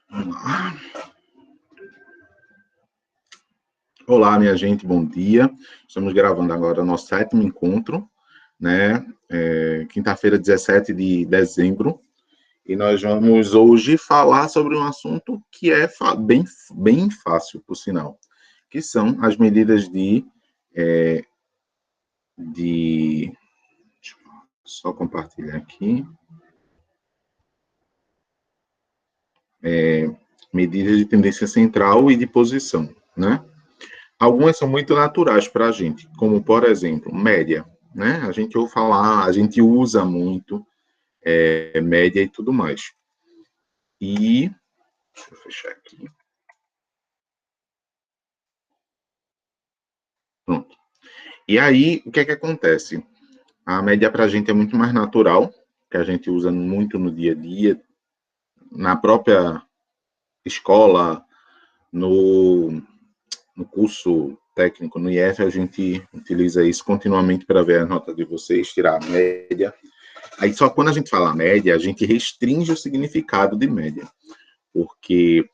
Vamos lá. Olá, minha gente, bom dia. Estamos gravando agora o nosso 7º encontro, né? Quinta-feira, 17 de dezembro. E nós vamos hoje falar sobre um assunto que é bem fácil, por sinal, que são as medidas de... Deixa eu só compartilhar aqui. Medidas de tendência central e de posição, né? Algumas são muito naturais para a gente, como, por exemplo, média, né? A gente ouve falar, a gente usa muito média e tudo mais. E, deixa eu fechar aqui. Pronto. E aí, o que é que acontece? A média para a gente é muito mais natural, que a gente usa muito no dia a dia, na própria escola, no curso técnico, no IF, a gente utiliza isso continuamente para ver a nota de vocês, tirar a média. Aí, só quando a gente fala média, a gente restringe o significado de média, porque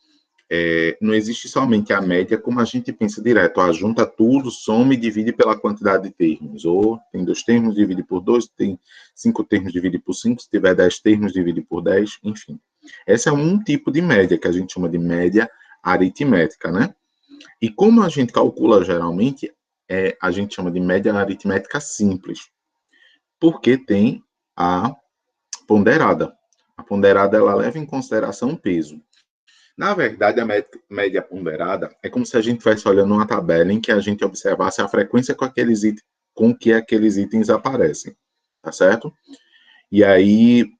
não existe somente a média como a gente pensa direto, junta tudo, soma e divide pela quantidade de termos, ou tem 2 termos, divide por 2, tem 5 termos, divide por 5, se tiver 10 termos, divide por 10, enfim. Esse é um tipo de média, que a gente chama de média aritmética, né? E como a gente calcula geralmente, a gente chama de média aritmética simples, porque tem a ponderada. A ponderada, ela leva em consideração o peso. Na verdade, a média ponderada é como se a gente estivesse olhando uma tabela em que a gente observasse a frequência com que aqueles itens aparecem, tá certo? E aí,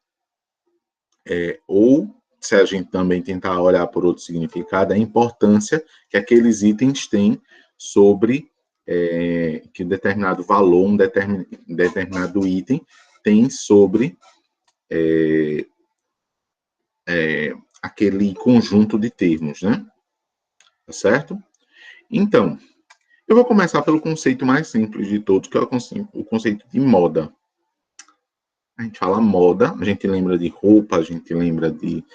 ou se a gente também tentar olhar por outro significado, a importância que aqueles itens têm sobre que determinado valor, determinado item tem sobre aquele conjunto de termos, né? Tá certo? Então, eu vou começar pelo conceito mais simples de todos, que é o conceito de moda. A gente fala moda, a gente lembra de roupa, a gente lembra de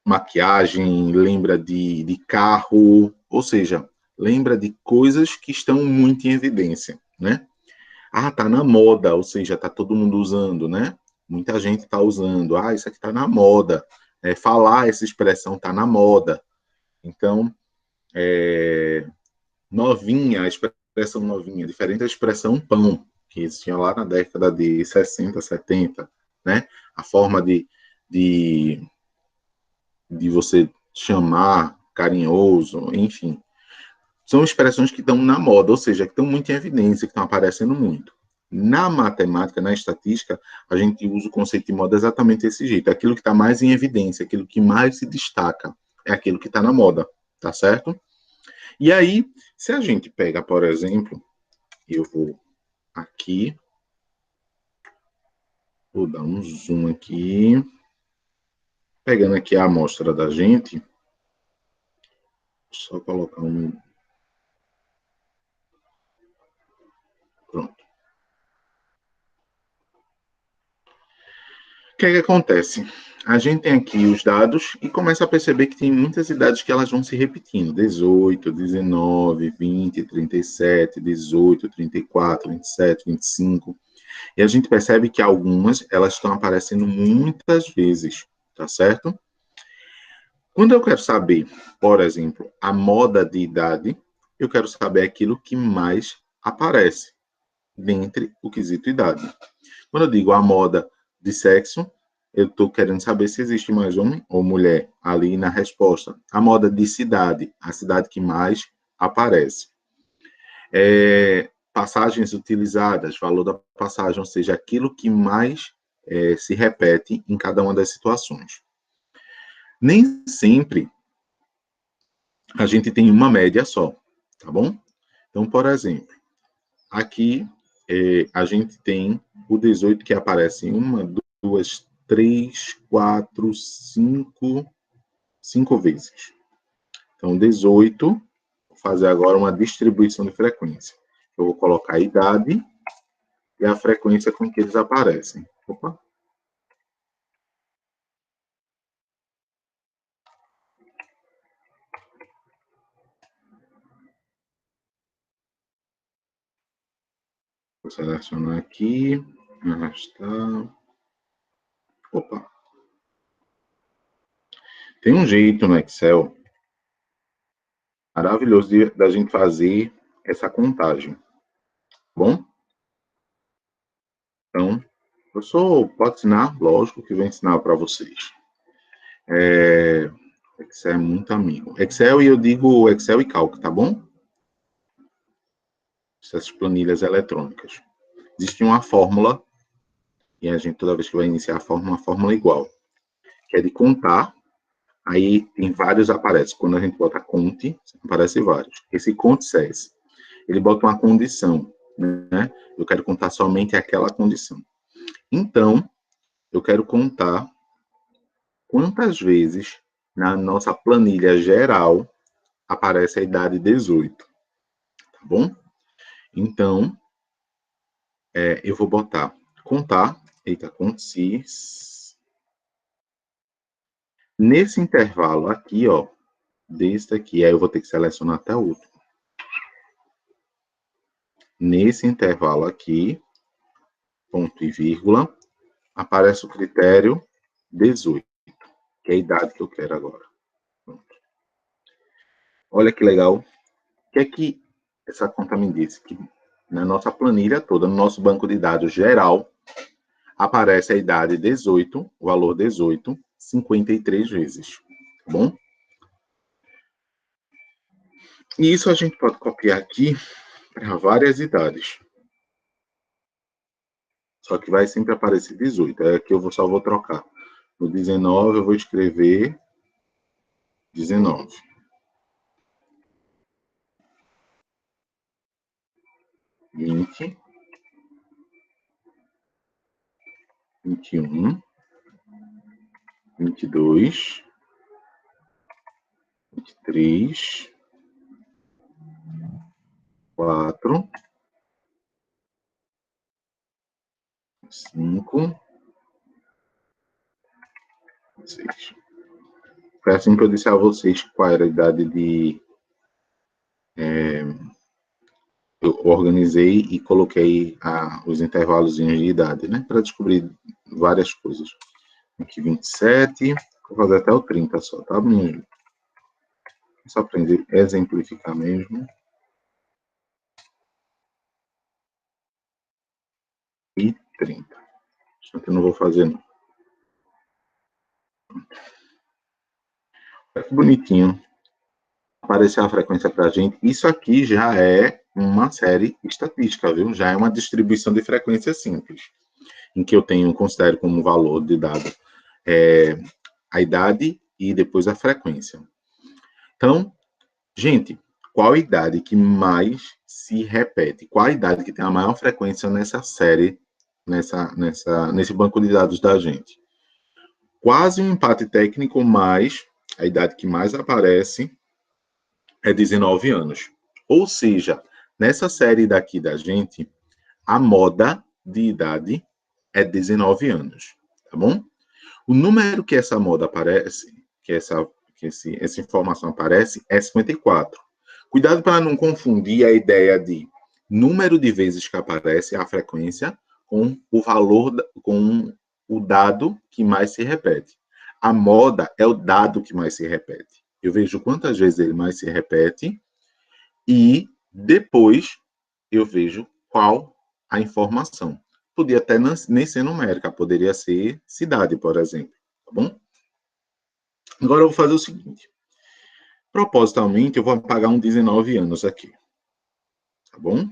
maquiagem, lembra de carro, ou seja, lembra de coisas que estão muito em evidência, né? Tá na moda, ou seja, tá todo mundo usando, né? Muita gente está usando. Isso aqui tá na moda. Falar essa expressão tá na moda. Então, novinha, a expressão novinha, diferente da expressão pão, que existia lá na década de 60, 70, né? A forma de, de você chamar carinhoso, enfim. São expressões que estão na moda, ou seja, que estão muito em evidência, que estão aparecendo muito. Na matemática, na estatística, a gente usa o conceito de moda exatamente desse jeito. Aquilo que está mais em evidência, aquilo que mais se destaca, é aquilo que está na moda, tá certo? E aí, se a gente pega, por exemplo, eu vou aqui, vou dar um zoom aqui, pegando aqui a amostra da gente, só colocar um... Pronto. O que é que acontece? A gente tem aqui os dados e começa a perceber que tem muitas idades que elas vão se repetindo. 18, 19, 20, 37, 18, 34, 27, 25. E a gente percebe que algumas, elas estão aparecendo muitas vezes, tá certo? Quando eu quero saber, por exemplo, a moda de idade, eu quero saber aquilo que mais aparece dentre o quesito idade. Quando eu digo a moda de sexo, eu estou querendo saber se existe mais homem ou mulher ali na resposta. A moda de cidade, a cidade que mais aparece. Passagens utilizadas, valor da passagem, ou seja, aquilo que mais se repete em cada uma das situações. Nem sempre a gente tem uma média só, tá bom? Então, por exemplo, aqui a gente tem o 18 que aparece em 1, 2, 3, 4, 5 vezes. Então, 18, vou fazer agora uma distribuição de frequência. Eu vou colocar a idade e a frequência com que eles aparecem. Opa. Vou selecionar aqui, arrastar. Opa! Tem um jeito no Excel maravilhoso da gente fazer essa contagem, bom? Então, pode ensinar, lógico que vou ensinar para vocês. Excel é muito amigo. Excel, e eu digo Excel e Calc, tá bom? Essas planilhas eletrônicas. Existe uma fórmula, e a gente, toda vez que vai iniciar a fórmula, uma fórmula igual, que é de contar, aí em vários aparece. Quando a gente bota conte, aparece vários. Esse conte SES, ele bota uma condição, né? Eu quero contar somente aquela condição. Então, eu quero contar quantas vezes na nossa planilha geral aparece a idade 18, tá bom? Então, eu vou botar contar, contis. Nesse intervalo aqui, ó, desse aqui, aí eu vou ter que selecionar até o último. Nesse intervalo aqui, ponto e vírgula, aparece o critério 18, que é a idade que eu quero agora. Pronto. Olha que legal. O que é que essa conta me disse? Que na nossa planilha toda, no nosso banco de dados geral, aparece a idade 18, o valor 18, 53 vezes. Tá bom? E isso a gente pode copiar aqui para várias idades. Só que vai sempre aparecer 18. É aqui eu só vou trocar. No 19 eu vou escrever 19. 20. 21. 22. 23. 4. 5. 6. Foi assim que eu disse a vocês qual era a idade de... eu organizei e coloquei os intervalos de idade, né? Para descobrir várias coisas. Aqui 27, vou fazer até o 30 só, tá, menino? Só para exemplificar mesmo. E 30. Só que eu não vou fazer, não. Olha que bonitinho. Apareceu a frequência para a gente. Isso aqui já é uma série estatística, viu? Já é uma distribuição de frequência simples, em que eu considero como valor de dado a idade e depois a frequência. Então, gente, qual a idade que mais se repete? Qual a idade que tem a maior frequência nessa série, nesse banco de dados da gente? Quase um empate técnico, mas a idade que mais aparece é 19 anos. Ou seja, nessa série daqui da gente, a moda de idade é 19 anos, tá bom? O número que essa moda aparece, que essa informação aparece, é 54. Cuidado para não confundir a ideia de número de vezes que aparece a frequência com o valor, com o dado que mais se repete. A moda é o dado que mais se repete. Eu vejo quantas vezes ele mais se repete e depois eu vejo qual a informação. Podia até nem ser numérica, poderia ser cidade, por exemplo, tá bom? Agora eu vou fazer o seguinte. Propositalmente, eu vou apagar um 19 anos aqui. Tá bom?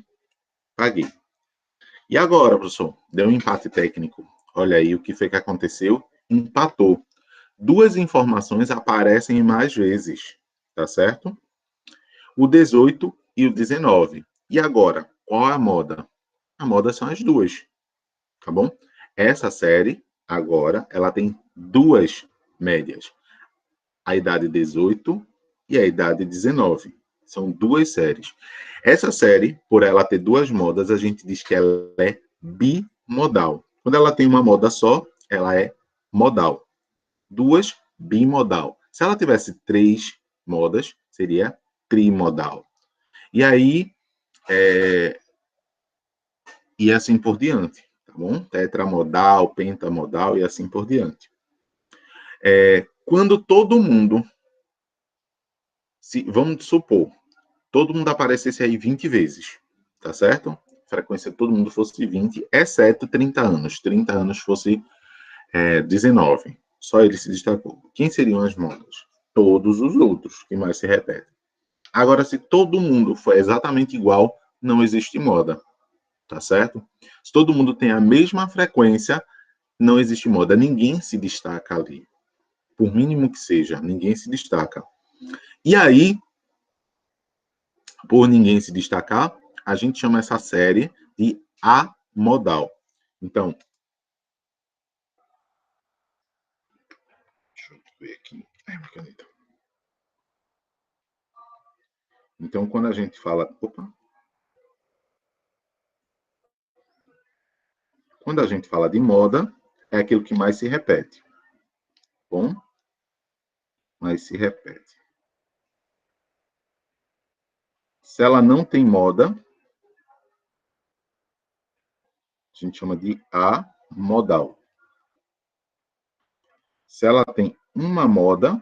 Paguei. E agora, professor? Deu um empate técnico. Olha aí o que foi que aconteceu. Empatou. Duas informações aparecem mais vezes. Tá certo? O 18 e o 19. E agora, qual é a moda? A moda são as duas. Tá bom? Essa série, agora, ela tem duas médias. A idade 18 e a idade 19. São duas séries. Essa série, por ela ter duas modas, a gente diz que ela é bimodal. Quando ela tem uma moda só, ela é modal. Duas, bimodal. Se ela tivesse três modas, seria trimodal. E aí, e assim por diante, tá bom? Tetramodal, pentamodal e assim por diante. Quando todo mundo, vamos supor, todo mundo aparecesse aí 20 vezes, tá certo? A frequência de todo mundo fosse 20, exceto 30 anos. 30 anos fosse 19. Só ele se destacou. Quem seriam as modas? Todos os outros, que mais se repetem. Agora, se todo mundo for exatamente igual, não existe moda, tá certo? Se todo mundo tem a mesma frequência, não existe moda. Ninguém se destaca ali. Por mínimo que seja, ninguém se destaca. E aí, por ninguém se destacar, a gente chama essa série de amodal. Então, deixa eu ver aqui. Uma caneta. Então, quando a gente fala. Opa! Quando a gente fala de moda, é aquilo que mais se repete. Bom? Mais se repete. Se ela não tem moda, a gente chama de amodal. Se ela tem uma moda,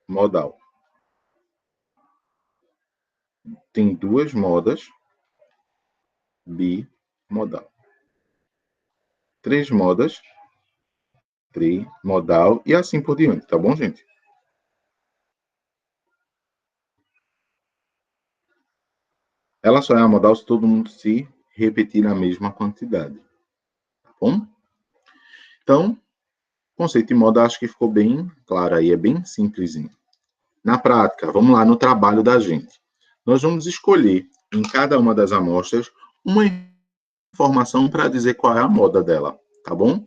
modal. Tem duas modas, bimodal. Três modas, trimodal e assim por diante, tá bom, gente? Ela só é amodal se todo mundo se repetir na mesma quantidade, tá bom? Então, o conceito de moda acho que ficou bem claro aí, é bem simplesinho. Na prática, vamos lá no trabalho da gente. Nós vamos escolher em cada uma das amostras uma informação para dizer qual é a moda dela, tá bom?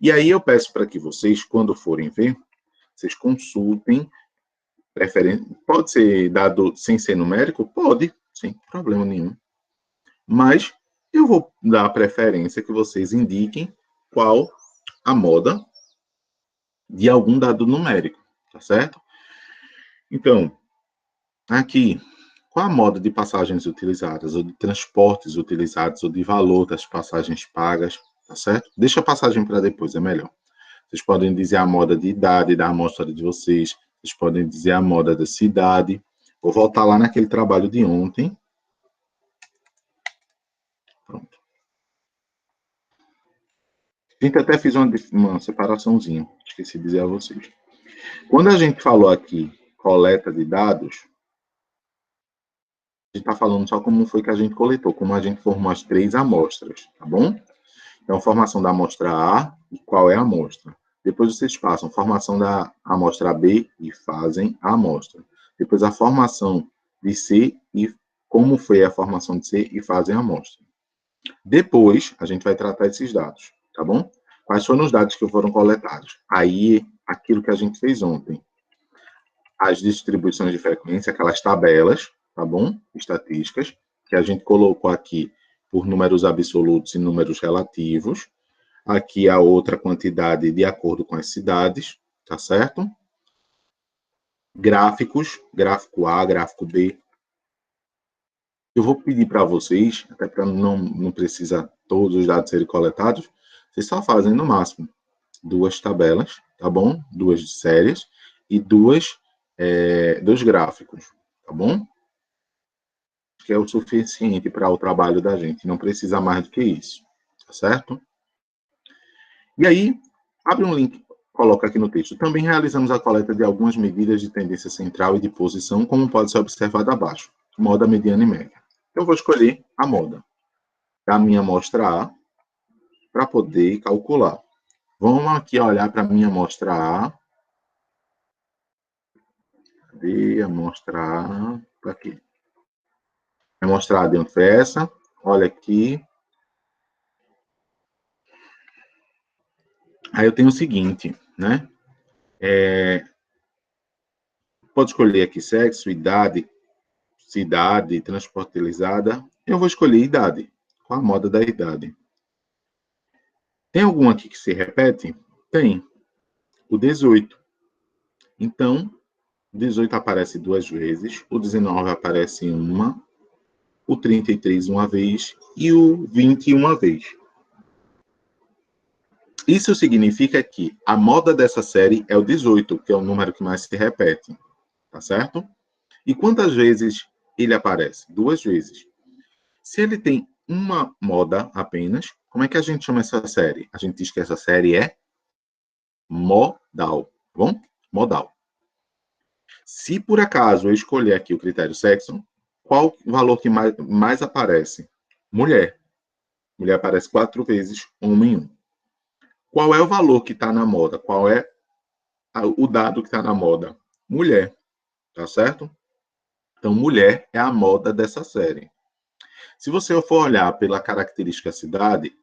E aí eu peço para que vocês, quando forem ver, vocês consultem preferência. Pode ser dado sem ser numérico? Pode, sem problema nenhum. Mas eu vou dar a preferência que vocês indiquem qual a moda de algum dado numérico, tá certo? Então, aqui, qual a moda de passagens utilizadas, ou de transportes utilizados, ou de valor das passagens pagas, tá certo? Deixa a passagem para depois, é melhor. Vocês podem dizer a moda de idade da amostra de vocês, vocês podem dizer a moda da cidade. Vou voltar lá naquele trabalho de ontem. Pronto. A gente até fez uma separaçãozinha, esqueci de dizer a vocês. Quando a gente falou aqui coleta de dados, a gente está falando só como foi que a gente coletou, como a gente formou as 3 amostras, tá bom? Então, formação da amostra A e qual é a amostra. Depois vocês passam formação da amostra B e fazem a amostra. Depois a formação de C e como foi a formação de C e fazem a amostra. Depois, a gente vai tratar esses dados, tá bom? Quais foram os dados que foram coletados? Aí, aquilo que a gente fez ontem. As distribuições de frequência, aquelas tabelas, tá bom? Estatísticas, que a gente colocou aqui por números absolutos e números relativos. Aqui a outra quantidade de acordo com as cidades, tá certo? Gráficos, gráfico A, gráfico B. Eu vou pedir para vocês, até para não precisa todos os dados serem coletados, vocês só fazem no máximo 2 tabelas, tá bom? 2 séries e 2 gráficos, tá bom? Que é o suficiente para o trabalho da gente, não precisa mais do que isso, tá certo? E aí, abre um link, coloca aqui no texto. Também realizamos a coleta de algumas medidas de tendência central e de posição, como pode ser observado abaixo. Moda, mediana e média. Eu vou escolher a moda da minha amostra A para poder calcular. Vamos aqui olhar para a minha amostra A. Cadê a amostra A? Está aqui. A amostra A dentro dessa. Olha aqui. Aí eu tenho o seguinte, né? Pode escolher aqui sexo, idade, cidade, transporte utilizada. Eu vou escolher idade. Qual a moda da idade? Tem algum aqui que se repete? Tem. O 18. Então, o 18 aparece 2 vezes, o 19 aparece uma, o 33 uma vez e o 20 uma vez. Isso significa que a moda dessa série é o 18, que é o número que mais se repete, tá certo? E quantas vezes ele aparece? 2 vezes. Se ele tem uma moda apenas, como é que a gente chama essa série? A gente diz que essa série é modal, tá bom? Modal. Se por acaso eu escolher aqui o critério sexo, qual o valor que mais aparece? Mulher. Mulher aparece 4 vezes, homem 1. Qual é o valor que está na moda? Qual é o dado que está na moda? Mulher, tá certo? Então, mulher é a moda dessa série. Se você for olhar pela característica cidade,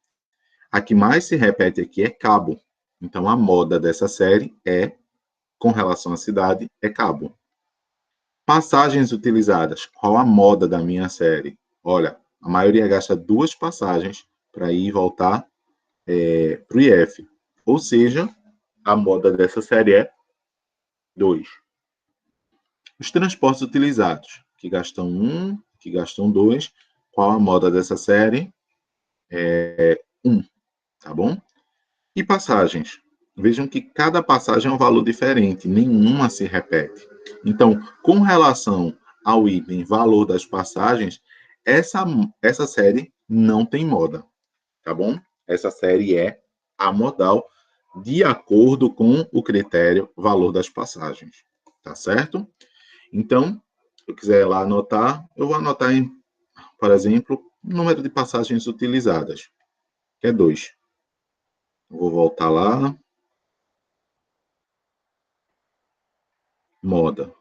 a que mais se repete aqui é cabo. Então, a moda dessa série é, com relação à cidade, é cabo. Passagens utilizadas. Qual a moda da minha série? Olha, a maioria gasta 2 passagens para ir e voltar para o IF. Ou seja, a moda dessa série é 2. Os transportes utilizados, que gastam 1, que gastam 2. Qual a moda dessa série? 1, tá bom? E passagens. Vejam que cada passagem é um valor diferente, nenhuma se repete. Então, com relação ao item valor das passagens, essa série não tem moda, tá bom? Essa série é amodal, de acordo com o critério valor das passagens, tá certo? Então, se eu quiser lá anotar, eu vou anotar, por exemplo, o número de passagens utilizadas, que é 2. Vou voltar lá. Moda.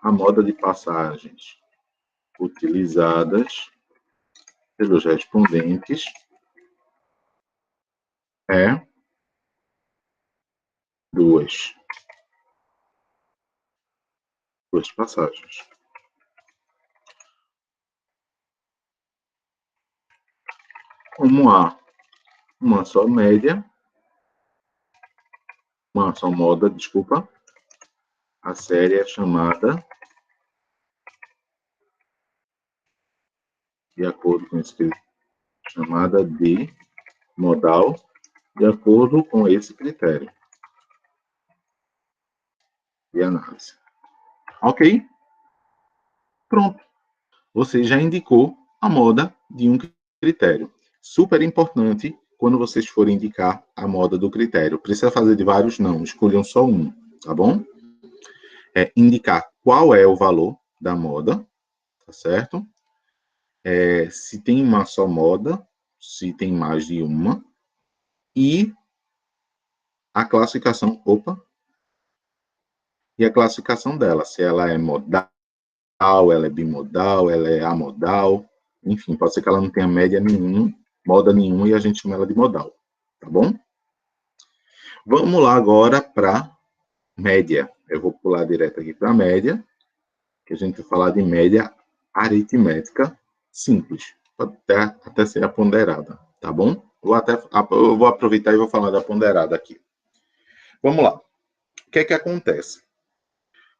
A moda de passagens utilizadas pelos respondentes é 2. 2 passagens. Como há uma só média, uma só moda, desculpa, a série é chamada, de acordo com esse critério, chamada de modal, de acordo com esse critério de análise. Ok? Pronto. Você já indicou a moda de um critério. Super importante quando vocês forem indicar a moda do critério. Precisa fazer de vários? Não. Escolham só um, tá bom? Indicar qual é o valor da moda, tá certo? Se tem uma só moda, se tem mais de uma, e a classificação, e a classificação dela, se ela é modal, ela é bimodal, ela é amodal, enfim, pode ser que ela não tenha média nenhuma, moda nenhuma, e a gente chama ela de modal, tá bom? Vamos lá agora para média. Eu vou pular direto aqui para média, que a gente vai falar de média aritmética simples, até ser a ponderada, tá bom? Eu vou aproveitar e vou falar da ponderada aqui. Vamos lá. O que é que acontece?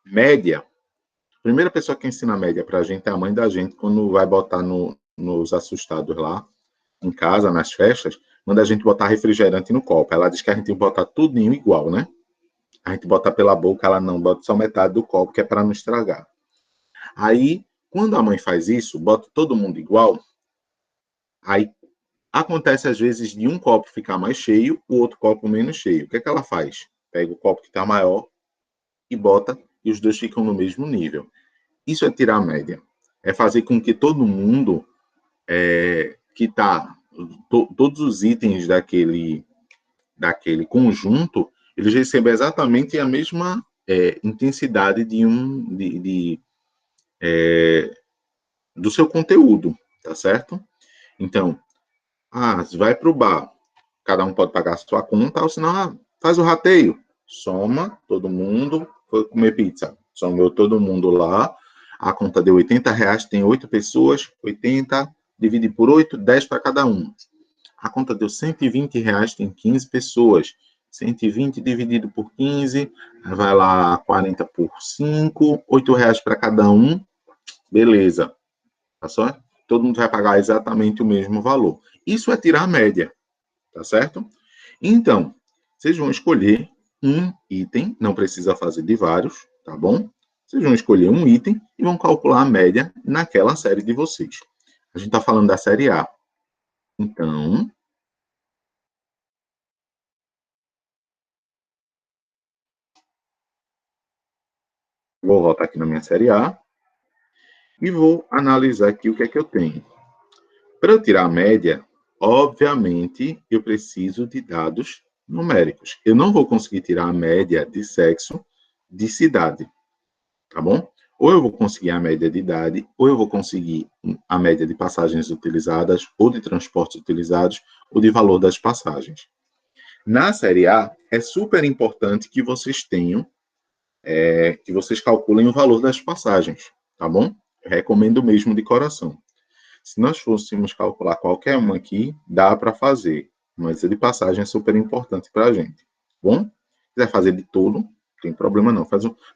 Média. A primeira pessoa que ensina média para a gente é a mãe da gente, quando vai botar nos assustados lá, em casa, nas festas, manda a gente botar refrigerante no copo. Ela diz que a gente tem que botar tudinho igual, né? A gente bota pela boca, ela não, bota só metade do copo, que é para não estragar. Aí, quando a mãe faz isso, bota todo mundo igual, aí acontece às vezes de um copo ficar mais cheio, o outro copo menos cheio. O que é que ela faz? Pega o copo que está maior e bota, e os dois ficam no mesmo nível. Isso é tirar a média. É fazer com que todo mundo que está, todos os itens daquele conjunto, eles recebam exatamente a mesma intensidade do seu conteúdo, tá certo? Então, se vai para o bar, cada um pode pagar a sua conta, ou senão faz o rateio, soma todo mundo, foi comer pizza, somou todo mundo lá, a conta deu R$80, tem 8 pessoas, 80, divide por 8, 10 para cada um. A conta deu R$120, tem 15 pessoas, 120 dividido por 15, vai lá 40 por 5, R$ 8 para cada um, beleza. Tá só? Todo mundo vai pagar exatamente o mesmo valor. Isso é tirar a média, tá certo? Então, vocês vão escolher um item, não precisa fazer de vários, tá bom? Vocês vão escolher um item e vão calcular a média naquela série de vocês. A gente está falando da série A. Então, vou voltar aqui na minha série A e vou analisar aqui o que é que eu tenho. Para eu tirar a média, obviamente, eu preciso de dados numéricos. Eu não vou conseguir tirar a média de sexo de cidade, tá bom? Ou eu vou conseguir a média de idade, ou eu vou conseguir a média de passagens utilizadas, ou de transportes utilizados, ou de valor das passagens. Na série A, é super importante que vocês tenham, que vocês calculem o valor das passagens, tá bom? Eu recomendo mesmo de coração. Se nós fôssemos calcular qualquer uma aqui, dá para fazer, mas a de passagem é super importante para a gente. Bom, se quiser fazer de tudo, não tem problema não.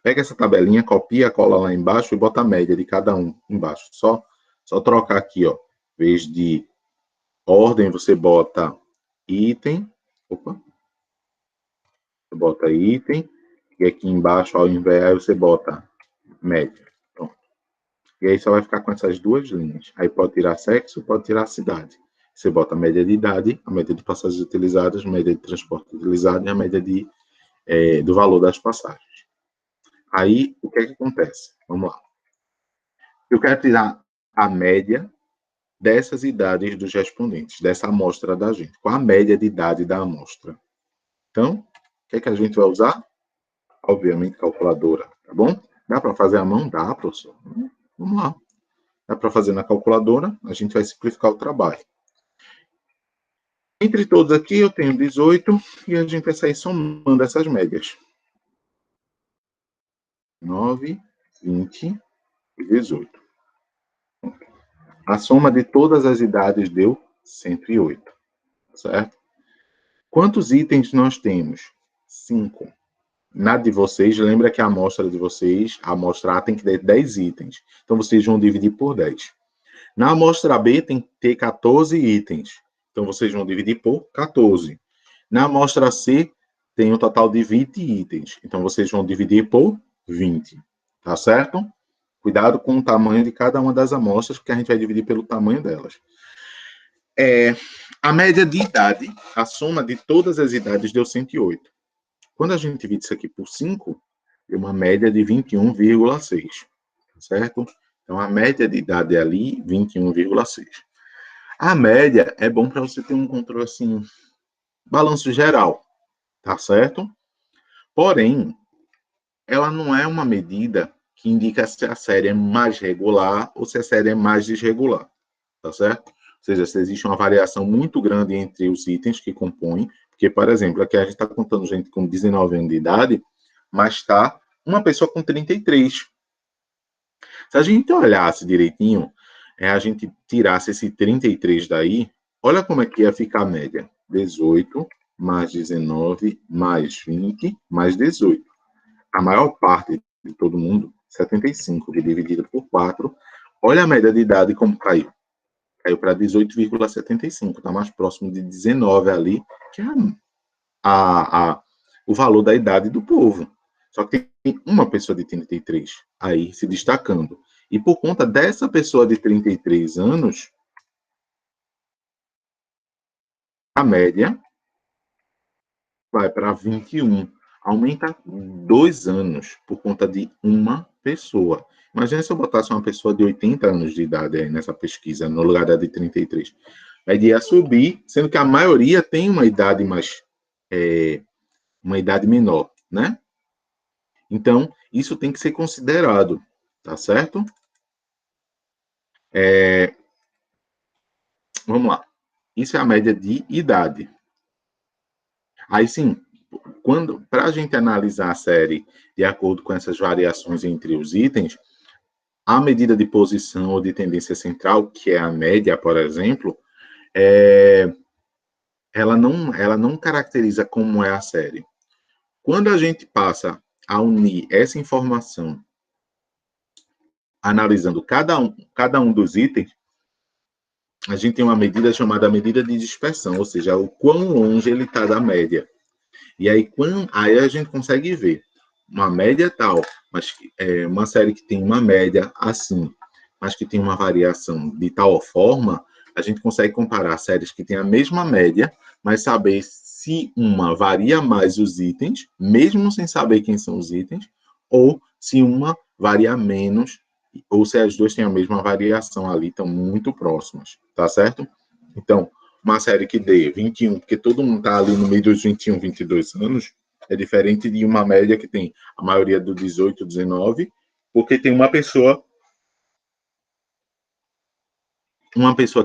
Pega essa tabelinha, copia, cola lá embaixo e bota a média de cada um embaixo. Só trocar aqui, ó. Em vez de ordem, você bota item. Opa. Você bota item. E aqui embaixo, ao invés, você bota média. Pronto. E aí só vai ficar com essas duas linhas. Aí pode tirar sexo, pode tirar cidade. Você bota a média de idade, a média de passagens utilizadas, a média de transporte utilizado e a média do valor das passagens. Aí, o que é que acontece? Vamos lá. Eu quero tirar a média dessas idades dos respondentes, dessa amostra da gente. Qual a média de idade da amostra? Então, o que é que a gente vai usar? Obviamente, calculadora, tá bom? Dá para fazer à mão? Dá, professor. Vamos lá. Dá para fazer na calculadora, a gente vai simplificar o trabalho. Entre todos aqui, eu tenho 18 e a gente vai sair somando essas médias. 9, 20 e 18. A soma de todas as idades deu 108, certo? Quantos itens nós temos? 5. Na de vocês, lembra que a amostra de vocês, a amostra A tem que ter 10 itens. Então, vocês vão dividir por 10. Na amostra B, tem que ter 14 itens. Então, vocês vão dividir por 14. Na amostra C, tem um total de 20 itens. Então, vocês vão dividir por 20. Tá certo? Cuidado com o tamanho de cada uma das amostras, porque a gente vai dividir pelo tamanho delas. A média de idade, a soma de todas as idades deu 108. Quando a gente divide isso aqui por 5, deu uma média de 21,6. Certo? Então, a média de idade é ali, 21,6. A média é bom para você ter um controle, assim, balanço geral, tá certo? Porém, ela não é uma medida que indica se a série é mais regular ou se a série é mais desregular, tá certo? Ou seja, se existe uma variação muito grande entre os itens que compõem, porque, por exemplo, aqui a gente está contando gente com 19 anos de idade, mas está uma pessoa com 33. Se a gente olhasse direitinho, a gente tirasse esse 33 daí, olha como é que ia ficar a média. 18 mais 19 mais 20 mais 18. A maior parte de todo mundo, 75, dividido por 4, olha a média de idade como caiu. Caiu para 18,75, está mais próximo de 19 ali, que é o valor da idade do povo. Só que tem uma pessoa de 33 aí se destacando. E por conta dessa pessoa de 33 anos, a média vai para 21. Aumenta 2 anos por conta de uma pessoa. Imagina se eu botasse uma pessoa de 80 anos de idade aí nessa pesquisa, no lugar da de 33. A média ia subir, sendo que a maioria tem uma idade uma idade menor, né? Então, isso tem que ser considerado, tá certo? Vamos lá. Isso é a média de idade. Aí sim, para a gente analisar a série de acordo com essas variações entre os itens, a medida de posição ou de tendência central, que é a média, por exemplo, ela não caracteriza como é a série. Quando a gente passa a unir essa informação, analisando cada um dos itens, a gente tem uma medida chamada medida de dispersão, ou seja, o quão longe ele está da média. E aí, aí a gente consegue ver uma média tal, mas uma série que tem uma média assim, mas que tem uma variação de tal forma, a gente consegue comparar séries que têm a mesma média, mas saber se uma varia mais os itens, mesmo sem saber quem são os itens, ou se uma varia menos, ou se as duas têm a mesma variação ali, estão muito próximas, tá certo? Então, uma série que dê 21, porque todo mundo está ali no meio dos 21, 22 anos, é diferente de uma média que tem a maioria do 18, 19, porque tem uma pessoa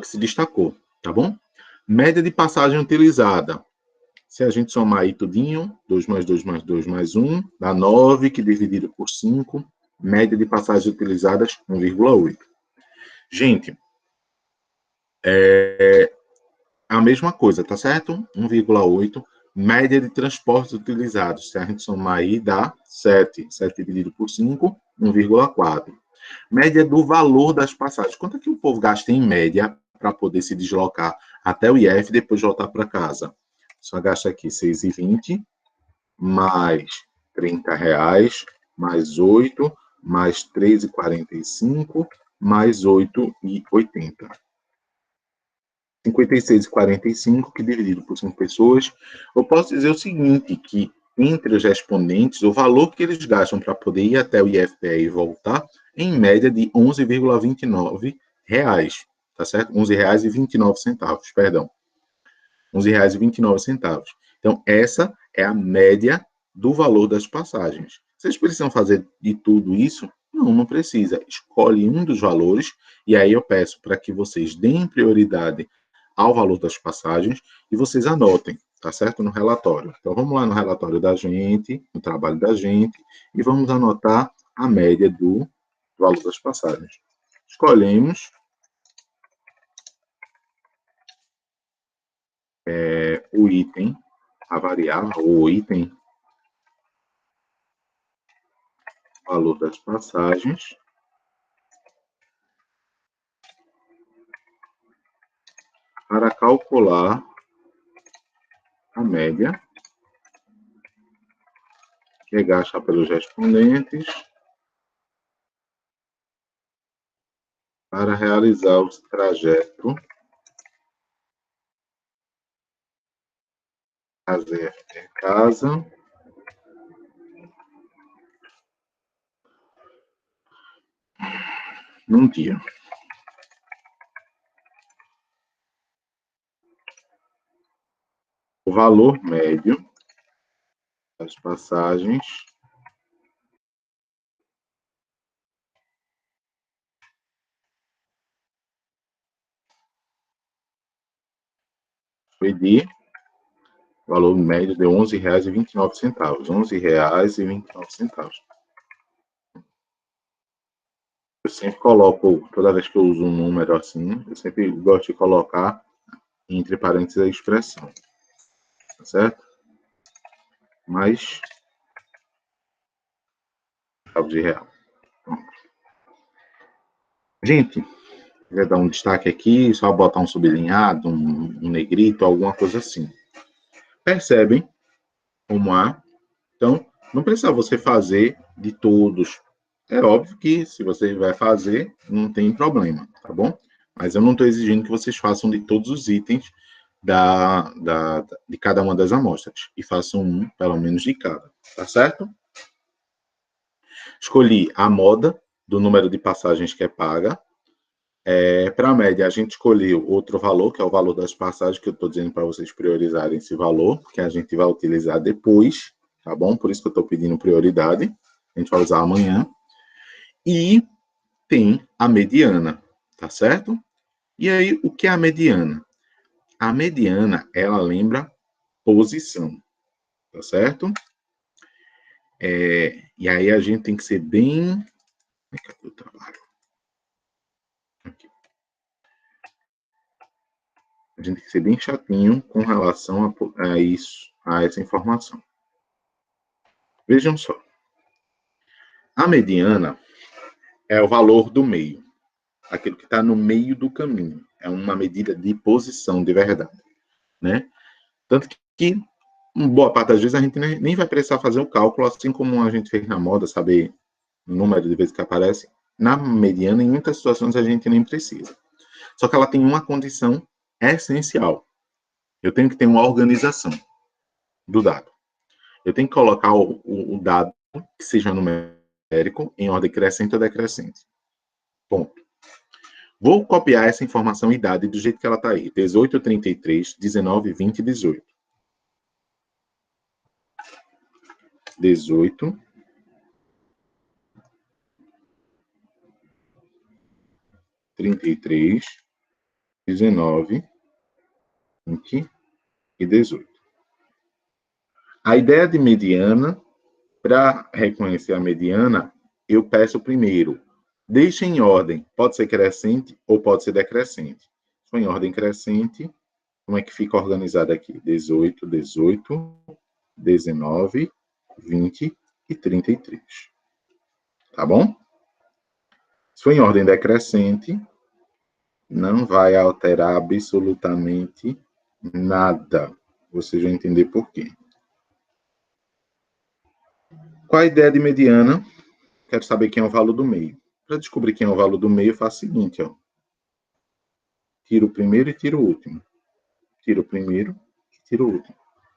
que se destacou, tá bom? Média de passagem utilizada. Se a gente somar aí tudinho, 2 mais 2 mais 2 mais 1, dá 9, que dividido por 5, média de passagens utilizadas, 1,8. Gente, a mesma coisa, tá certo? 1,8. Média de transportes utilizados. Se a gente somar aí, dá 7. 7 dividido por 5, 1,4. Média do valor das passagens. Quanto é que o povo gasta em média para poder se deslocar até o IF e depois voltar para casa? Só gasta aqui 6,20, mais R$ 30, mais 8, mais 3,45, mais 8,80. 56,45, que dividido por 5 pessoas, eu posso dizer o seguinte, que entre os respondentes, o valor que eles gastam para poder ir até o IFPE e voltar, em média de R$ 11,29, tá certo? R$ 11,29, perdão. R$ 11,29. Então, essa é a média do valor das passagens. Vocês precisam fazer de tudo isso? Não, não precisa. Escolhe um dos valores e aí eu peço para que vocês deem prioridade ao valor das passagens e vocês anotem, tá certo? No relatório. Então, vamos lá no relatório da gente, no trabalho da gente, e vamos anotar a média do valor das passagens. Escolhemos o item, a variável, o item, valor das passagens, para calcular a média que é gasta pelos respondentes para realizar o trajeto casa num dia. O valor médio das passagens foi de valor médio de R$ 11,29. R$ 11,29. Eu sempre coloco, toda vez que eu uso um número assim, eu sempre gosto de colocar entre parênteses a expressão. Tá certo? Mais de real. Pronto. Gente, quer dar um destaque aqui, só botar um sublinhado, um negrito, alguma coisa assim. Percebem como há? Então, não precisa você fazer de todos. É óbvio que se você vai fazer, não tem problema, tá bom? Mas eu não estou exigindo que vocês façam de todos os itens de cada uma das amostras. E façam um, pelo menos, de cada. Tá certo? Escolhi a moda do número de passagens que é paga. Para a média, a gente escolheu outro valor, que é o valor das passagens, que eu estou dizendo para vocês priorizarem esse valor, que a gente vai utilizar depois, tá bom? Por isso que eu estou pedindo prioridade. A gente vai usar amanhã. E tem a mediana, tá certo? E aí, o que é a mediana? A mediana, ela lembra posição, tá certo? E aí a gente tem que ser bem... Cadê o trabalho? Aqui. A gente tem que ser bem chatinho com relação a isso, a essa informação. Vejam só. A mediana é o valor do meio, aquilo que está no meio do caminho. É uma medida de posição de verdade, né? Tanto que, boa parte das vezes, a gente nem vai precisar fazer o cálculo, assim como a gente fez na moda, saber o número de vezes que aparece. Na mediana, em muitas situações, a gente nem precisa. Só que ela tem uma condição essencial. Eu tenho que ter uma organização do dado. Eu tenho que colocar o dado que seja numérico em ordem crescente ou decrescente. Ponto. Vou copiar essa informação e idade do jeito que ela está aí. 18, 33, 19, 20 e 18. 18, 33, 19, 20 e 18. A ideia de mediana, para reconhecer a mediana, eu peço primeiro, deixe em ordem, pode ser crescente ou pode ser decrescente. Se for em ordem crescente, como é que fica organizado aqui? 18, 18, 19, 20 e 33. Tá bom? Se for em ordem decrescente, não vai alterar absolutamente nada. Você já entender por quê. Qual a ideia de mediana? Quero saber quem é o valor do meio. Para descobrir quem é o valor do meio, eu faço o seguinte, ó. Tiro o primeiro e tiro o último. Tiro o primeiro e tiro o último.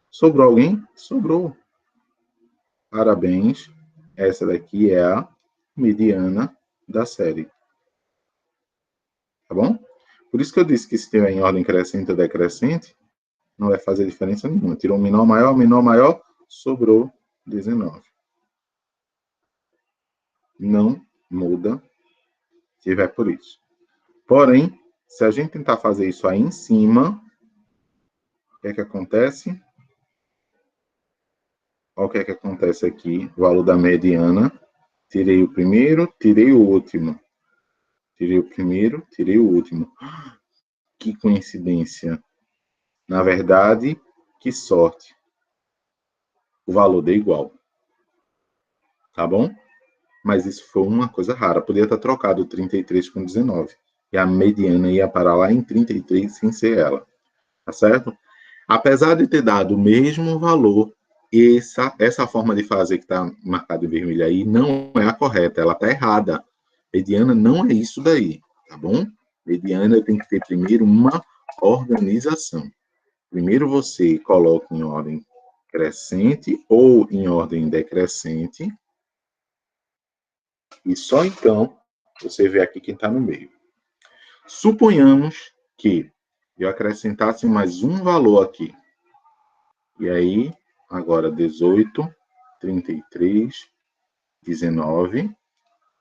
Sobrou alguém? Sobrou. Parabéns. Essa daqui é a mediana da série. Tá bom? Por isso que eu disse que se tiver em ordem crescente ou decrescente, não vai fazer diferença nenhuma. Tirou um menor maior, sobrou 19. Não muda se tiver por isso. Porém, se a gente tentar fazer isso aí em cima, o que é que acontece? Olha o que é que acontece aqui. O valor da mediana. Tirei o primeiro, tirei o último. Tirei o primeiro, tirei o último. Que coincidência. Na verdade, que sorte. O valor deu igual. Tá bom? Mas isso foi uma coisa rara. Podia estar trocado o 33 com 19. E a mediana ia parar lá em 33 sem ser ela. Tá certo? Apesar de ter dado o mesmo valor, essa forma de fazer que está marcada em vermelho aí não é a correta. Ela está errada. Mediana não é isso daí. Tá bom? Mediana tem que ter primeiro uma organização. Primeiro você coloca em ordem crescente ou em ordem decrescente. E só então você vê aqui quem está no meio. Suponhamos que eu acrescentasse mais um valor aqui. E aí, agora 18, 33, 19,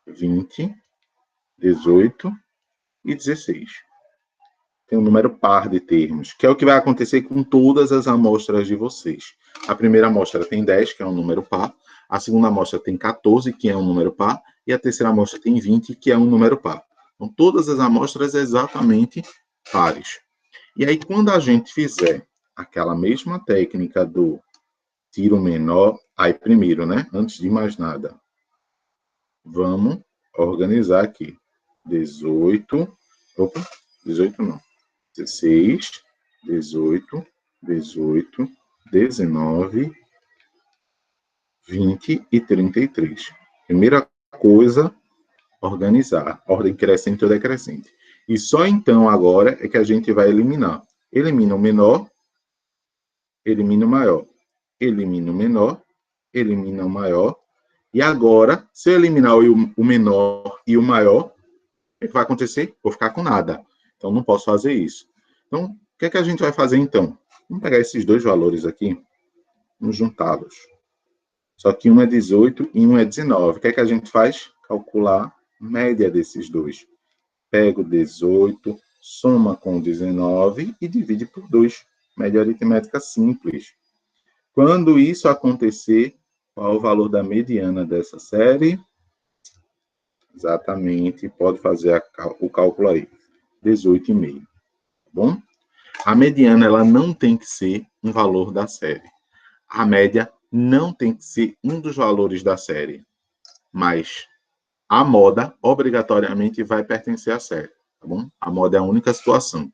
20, 18 e 16. Tem um número par de termos, que é o que vai acontecer com todas as amostras de vocês. A primeira amostra tem 10, que é um número par. A segunda amostra tem 14, que é um número par. E a terceira amostra tem 20, que é um número par. Então, todas as amostras exatamente pares. E aí, quando a gente fizer aquela mesma técnica do tiro menor, aí primeiro, né? Antes de mais nada, vamos organizar aqui. 18 não. 16, 18, 18, 19, 20 e 33. Primeira coisa, organizar. Ordem crescente ou decrescente. E só então agora é que a gente vai eliminar. Elimina o menor, elimina o maior. Elimina o menor, elimina o maior. E agora, se eu eliminar o menor e o maior, o que vai acontecer? Vou ficar com nada. Então, não posso fazer isso. Então, o que é que a gente vai fazer, então? Vamos pegar esses dois valores aqui, vamos juntá-los. Só que um é 18 e um é 19. O que é que a gente faz? Calcular a média desses dois. Pega o 18, soma com o 19 e divide por 2. Média aritmética simples. Quando isso acontecer, qual é o valor da mediana dessa série? Exatamente, pode fazer o cálculo aí. 18,5. Tá bom? A mediana, ela não tem que ser um valor da série. A média não tem que ser um dos valores da série. Mas a moda, obrigatoriamente, vai pertencer à série, tá bom? A moda é a única situação.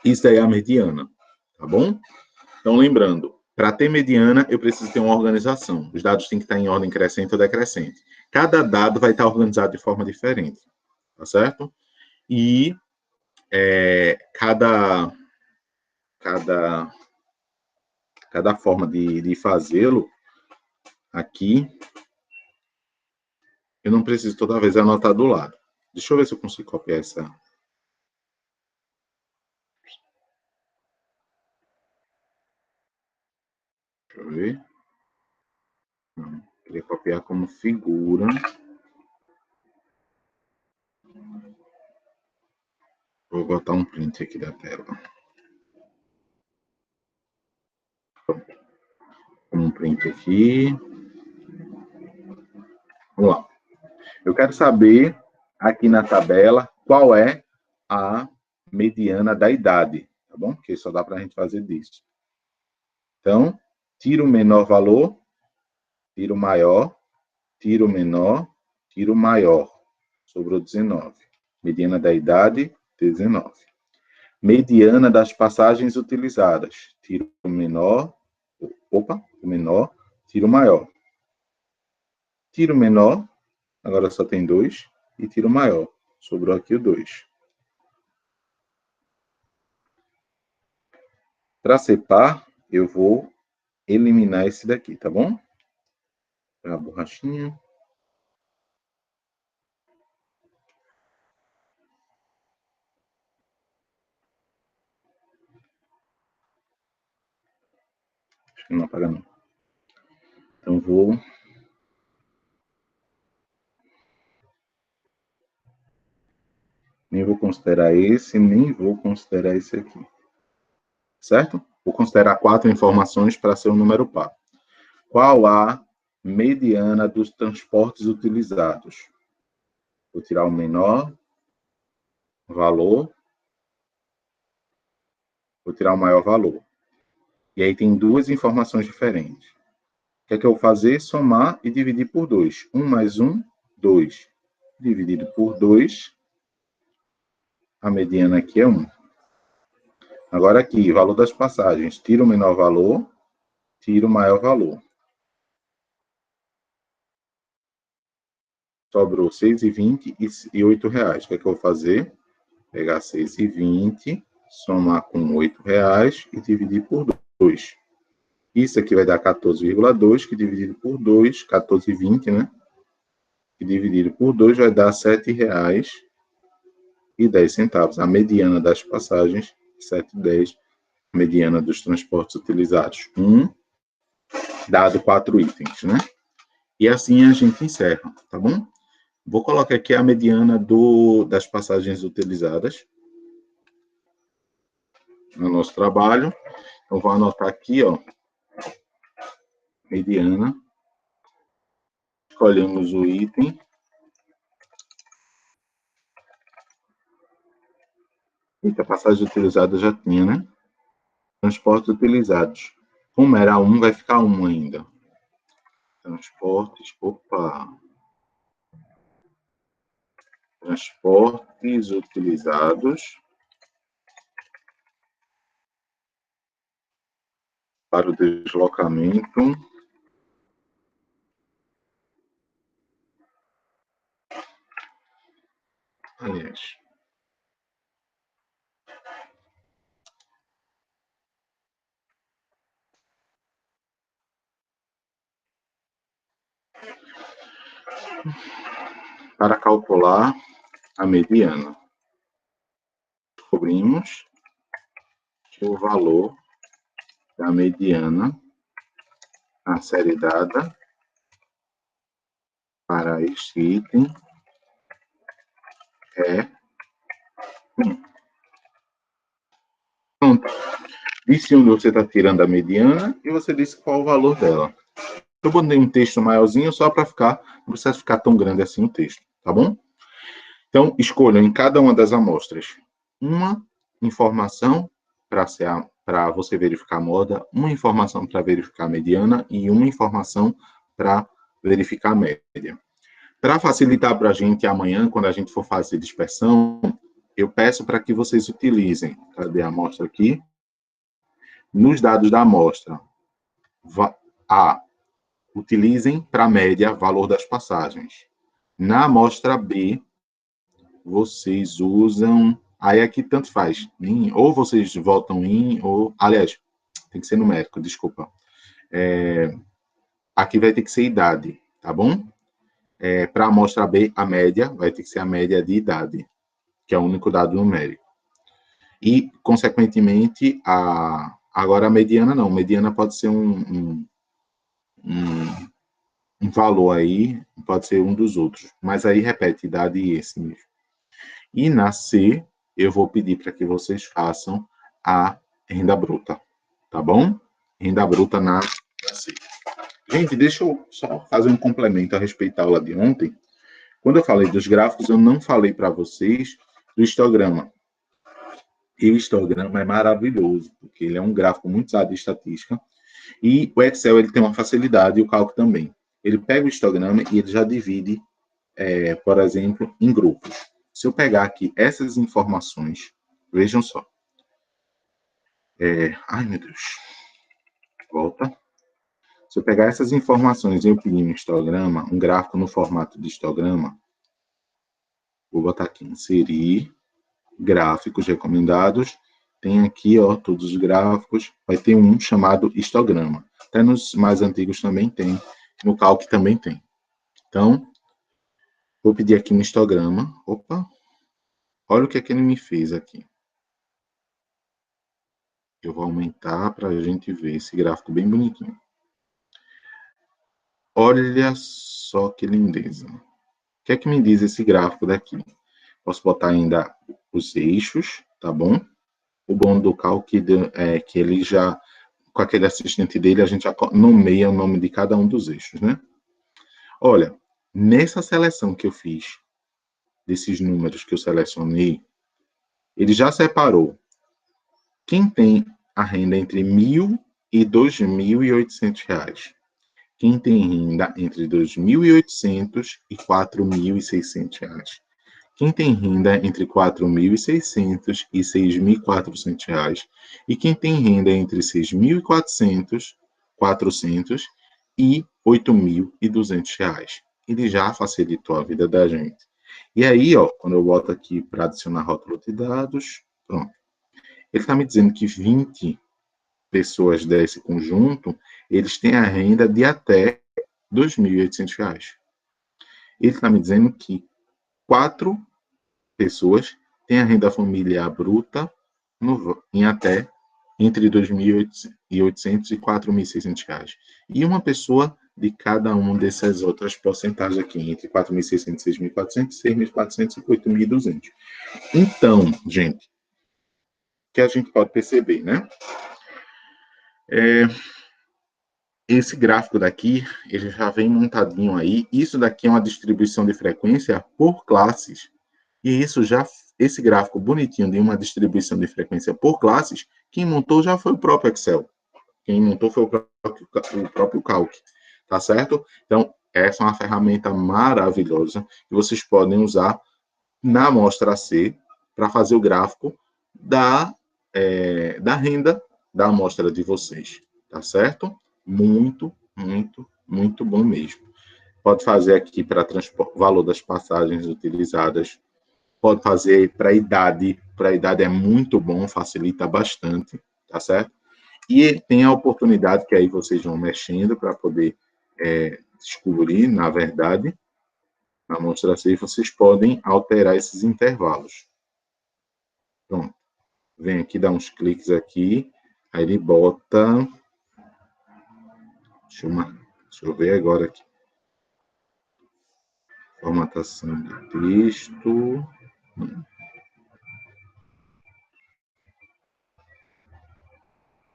Isso aí é a mediana, tá bom? Então, lembrando, para ter mediana, eu preciso ter uma organização. Os dados têm que estar em ordem crescente ou decrescente. Cada dado vai estar organizado de forma diferente, tá certo? E cada forma de fazê-lo aqui, eu não preciso toda vez anotar do lado. Deixa eu ver se eu consigo copiar essa. Deixa eu ver. Não, queria copiar como figura. Vou botar um print aqui da tela. Um print aqui. Vamos lá. Eu quero saber, aqui na tabela, qual é a mediana da idade, tá bom? Porque só dá para a gente fazer disso. Então, tira o menor valor, tira o maior, tira o menor, tira o maior. Sobrou 19. Mediana da idade, 19. Mediana das passagens utilizadas. Tira o menor, o menor, tira o maior. Tira o menor, agora só tem 2, e tira o maior. Sobrou aqui o 2. Para ser par, eu vou eliminar esse daqui, tá bom? A borrachinha. Acho que não apaga não. Então vou... Nem vou considerar esse, nem vou considerar esse aqui. Certo? Vou considerar 4 informações para ser um número par. Qual a mediana dos transportes utilizados? Vou tirar o menor valor, vou tirar o maior valor. E aí tem 2 informações diferentes. O que é que eu vou fazer? Somar e dividir por 2. 1 mais 1, 2. Dividido por 2, a mediana aqui é 1. Agora aqui, valor das passagens. Tira o menor valor, tira o maior valor. Sobrou 6,20 e R$8. O que é que eu vou fazer? Pegar 6,20, somar com R$8 e dividir por 2. Isso aqui vai dar 14,2, que dividido por 2, 14,20, né? Que dividido por 2 vai dar R$7,10. A mediana das passagens, 7,10. Mediana dos transportes utilizados. Dado 4 itens, né? E assim a gente encerra, tá bom? Vou colocar aqui a mediana das passagens utilizadas no nosso trabalho. Então, vou anotar aqui, ó, mediana. Escolhemos o item. Eita, passagem utilizada já tinha, né? Transportes utilizados. Como era 1, vai ficar 1 ainda. Transportes, Transportes utilizados para o deslocamento aliás, para calcular a mediana. Descobrimos que o valor da mediana a série dada para este item é 1. Pronto. Disse onde você está tirando a mediana e você disse qual o valor dela. Eu botei um texto maiorzinho só para não precisa ficar tão grande assim o texto, tá bom? Então, escolham em cada uma das amostras uma informação para você verificar a moda, uma informação para verificar a mediana e uma informação para verificar a média. Para facilitar para a gente amanhã, quando a gente for fazer dispersão, eu peço para que vocês utilizem, cadê a amostra aqui? Nos dados da amostra, utilizem para a média valor das passagens. Na amostra B, vocês usam, aí aqui tanto faz, ou vocês votam em, ou, aliás, tem que ser numérico, desculpa. Aqui vai ter que ser idade, tá bom? Para a amostra B, a média vai ter que ser a média de idade, que é o único dado numérico. E, consequentemente, agora a mediana não. Mediana pode ser um valor aí, pode ser um dos outros. Mas aí repete, idade e esse mesmo. E na C, eu vou pedir para que vocês façam a renda bruta, tá bom? Renda bruta na C. Gente, deixa eu só fazer um complemento a respeito da aula de ontem. Quando eu falei dos gráficos, eu não falei para vocês do histograma. E o histograma é maravilhoso, porque ele é um gráfico muito usado em estatística. E o Excel ele tem uma facilidade, e o cálculo também. Ele pega o histograma e ele já divide, por exemplo, em grupos. Se eu pegar aqui essas informações, vejam só. Ai, meu Deus. Volta. Se eu pegar essas informações e eu pedir um histograma, um gráfico no formato de histograma, vou botar aqui, inserir gráficos recomendados. Tem aqui, ó, todos os gráficos. Vai ter um chamado histograma. Até nos mais antigos também tem. No Calc também tem. Então, vou pedir aqui um histograma. Opa! Olha o que é que ele me fez aqui. Eu vou aumentar para a gente ver esse gráfico bem bonitinho. Olha só que lindeza. O que é que me diz esse gráfico daqui? Posso botar ainda os eixos, tá bom? O bom do Calc é que ele já, com aquele assistente dele, a gente já nomeia o nome de cada um dos eixos, né? Olha, nessa seleção que eu fiz, desses números que eu selecionei, ele já separou quem tem a renda entre R$ 1.000 e R$ 2.800. Quem tem renda entre R$ 2.800 e R$ 4.600. Quem tem renda entre R$ 4.600 e R$ 6.400. E quem tem renda entre R$ 6.400, R$ 400 e R$ 8.200. Ele já facilitou a vida da gente. E aí, ó, quando eu boto aqui para adicionar rótulo de dados, pronto. Ele está me dizendo que 20 pessoas desse conjunto, eles têm a renda de até R$ 2.800. Ele está me dizendo que 4 pessoas têm a renda familiar bruta em até entre R$ 2.800 e R$ 4.600. E uma pessoa de cada uma dessas outras porcentagens aqui, entre 4.600, 6.400, 6.400 e 8.200. Então, gente, o que a gente pode perceber, né? Esse gráfico daqui, ele já vem montadinho aí. Isso daqui é uma distribuição de frequência por classes. E esse gráfico bonitinho de uma distribuição de frequência por classes, quem montou já foi o próprio Excel. Quem montou foi o próprio Calc, tá certo? Então, essa é uma ferramenta maravilhosa que vocês podem usar na amostra C para fazer o gráfico da renda da amostra de vocês, tá certo? Muito, muito, muito bom mesmo. Pode fazer aqui para valor das passagens utilizadas, pode fazer para a idade é muito bom, facilita bastante, tá certo? E tem a oportunidade que aí vocês vão mexendo para poder descobrir, na verdade, na amostra C, vocês podem alterar esses intervalos. Pronto. Vem aqui, dá uns cliques aqui, aí ele bota... Deixa eu ver agora aqui. Formatação de texto.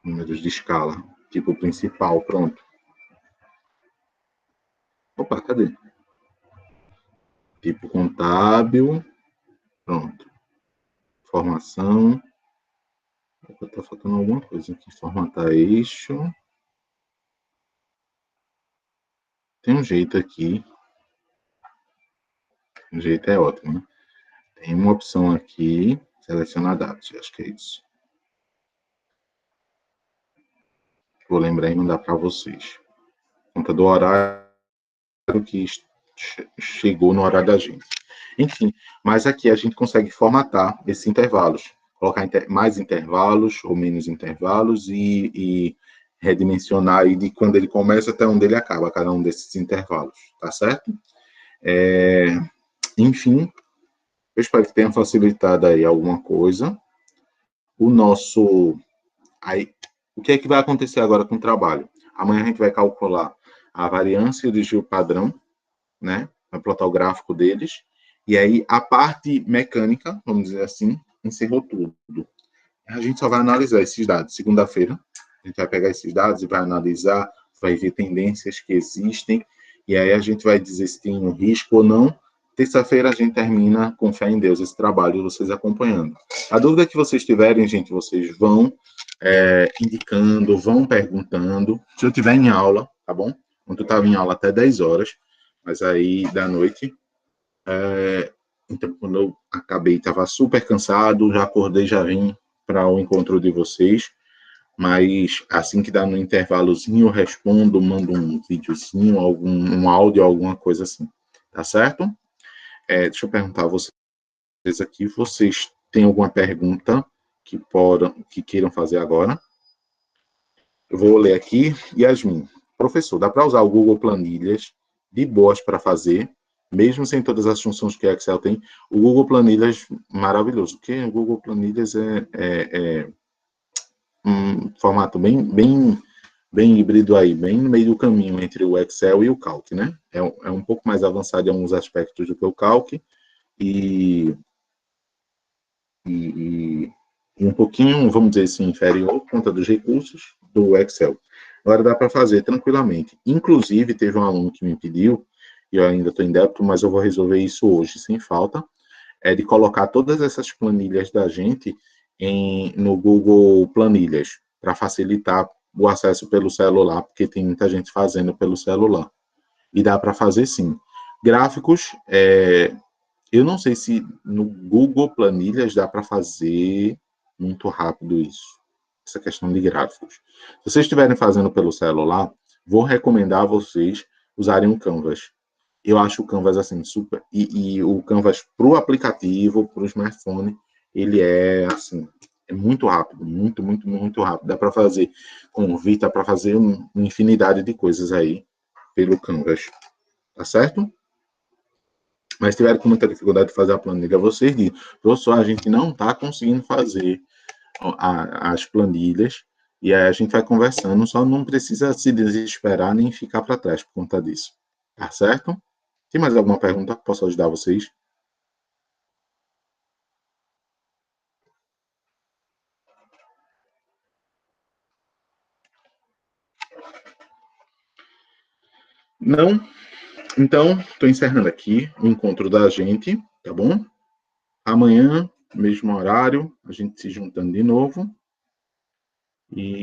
Números de escala. Tipo principal, pronto. Opa, cadê? Tipo contábil. Pronto. Formação. Está faltando alguma coisa aqui. Formatar eixo. Tem um jeito aqui. O jeito é ótimo, né? Tem uma opção aqui, selecionar dados. Acho que é isso. Vou lembrar e mandar para vocês. Conta do horário que chegou no horário da gente. Enfim, mas aqui a gente consegue formatar esses intervalos, colocar mais intervalos ou menos intervalos e redimensionar aí de quando ele começa até onde ele acaba, cada um desses intervalos, tá certo? Enfim, eu espero que tenha facilitado aí alguma coisa. O nosso... Aí, o que é que vai acontecer agora com o trabalho? Amanhã a gente vai calcular a variância do desvio padrão, né? Vai plotar o gráfico deles. E aí, a parte mecânica, vamos dizer assim, encerrou tudo. A gente só vai analisar esses dados. Segunda-feira, a gente vai pegar esses dados e vai analisar, vai ver tendências que existem, e aí a gente vai dizer se tem um risco ou não. Terça-feira a gente termina, com fé em Deus, esse trabalho, vocês acompanhando. A dúvida que vocês tiverem, gente, vocês vão indicando, vão perguntando. Se eu estiver em aula, tá bom? Quando eu estava em aula até 10 horas, mas aí da noite, então quando eu acabei, estava super cansado, já acordei, já vim para o encontro de vocês, mas assim que dá no intervalozinho, eu respondo, mando um videozinho, um áudio, alguma coisa assim, tá certo? Deixa eu perguntar a vocês aqui, vocês têm alguma pergunta que queiram fazer agora? Eu vou ler aqui. Yasmin, professor, dá para usar o Google Planilhas de boas para fazer, mesmo sem todas as funções que o Excel tem? O Google Planilhas, maravilhoso, porque o Google Planilhas é um formato bem híbrido aí, bem no meio do caminho entre o Excel e o Calc, né? É um pouco mais avançado em alguns aspectos do que o Calc e, e, e um pouquinho, vamos dizer assim, inferior por conta dos recursos do Excel. Agora dá para fazer tranquilamente. Inclusive, teve um aluno que me pediu, e eu ainda estou em débito, mas eu vou resolver isso hoje, sem falta, de colocar todas essas planilhas da gente no Google Planilhas, para facilitar o acesso pelo celular, porque tem muita gente fazendo pelo celular. E dá para fazer sim. Gráficos, eu não sei se no Google Planilhas dá para fazer muito rápido isso, essa questão de gráficos. Se vocês estiverem fazendo pelo celular, vou recomendar a vocês usarem o Canvas. Eu acho o Canvas assim super. E o Canvas para o aplicativo, para o smartphone, ele é assim, é muito rápido, muito rápido. Dá para fazer com o Vita, para fazer uma infinidade de coisas aí pelo Canvas. Tá certo? Mas se tiver com muita dificuldade de fazer a planilha, vocês dizem, professor, a gente não está conseguindo fazer as planilhas, e aí a gente vai conversando, só não precisa se desesperar nem ficar para trás por conta disso. Tá certo? Tem mais alguma pergunta que possa ajudar vocês? Não? Então, estou encerrando aqui o encontro da gente, tá bom? Amanhã, mesmo horário, a gente se juntando de novo. E